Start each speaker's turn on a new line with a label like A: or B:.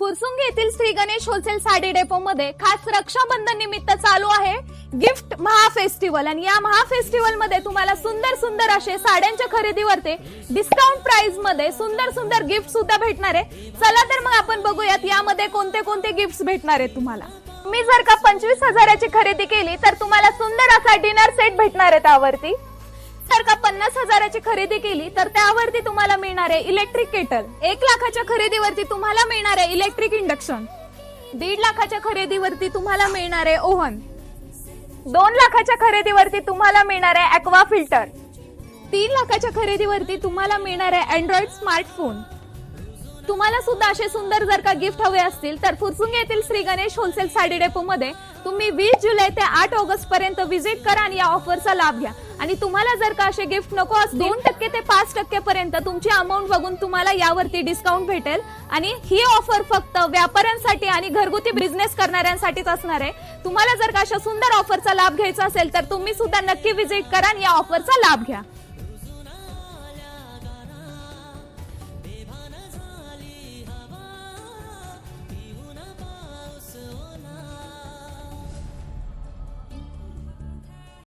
A: फुरसुंगी येथील Shri Ganesh wholesale sari depot मध्ये खास रक्षाबंधन निमित्त चालू आहे गिफ्ट महाफेस्टिवल आणि या महाफेस्टिवल मध्ये तुम्हाला सुंदर सुंदर असे साड्यांच्या खरेदीवरती डिस्काउंट प्राइस मध्ये सुंदर सुंदर गिफ्ट सुद्धा भेटणार आहे। चला तर मग आपण बघूयात यामध्ये कोणते कोणते गिफ्ट्स भेटणार आहेत तुम्हाला। तुम्ही जर का 25,000ची खरेदी केली तर तुम्हाला सुंदर असा डिनर सेट भेटणार आहे। त्यावरती जर का 50,000ची खरेदी केली तर त्यावरती तुम्हाला मिळणार आहे इलेक्ट्रिक केटल। 1 लाखाच्या खरेदीवरती तुम्हाला मिळणार आहे इलेक्ट्रिक इंडक्शन। 1.5 लाखाच्या खरेदीवरती तुम्हाला मिळणार आहे ओव्हन। 2 लाखाच्या खरेदीवरती तुम्हाला मिळणार आहे ॲक्वा फिल्टर। 3 लाखाच्या खरेदीवरती तुम्हाला मिळणार आहे अँड्रॉइड स्मार्टफोन। तुम्हाला सुद्धा असे सुंदर जर का गिफ्ट हवे असतील तर फुरसुंगी येथील श्री गणेश होलसेल साडी डेपो मध्ये तुम्ही 20 जुलै ते 8 ऑगस्ट पर्यंत व्हिजिट करा आणि या ऑफरचा लाभ घ्या। आणि तुम्हाला जर का असे गिफ्ट नको असतील 2% ते 5% पर्यंत तुमची अमाउंट बघून तुम्हाला यावरती डिस्काउंट भेटेल। आणि ही ऑफर फक्त व्यापाऱ्यांसाठी आणि घरगुती बिझनेस करणाऱ्यांसाठीच असणार आहे। तुम्हाला जर का अशा सुंदर ऑफरचा लाभ घ्यायचा असेल तर तुम्ही सुद्धा नक्की व्हिजिट करा आणि या ऑफरचा लाभ घ्या।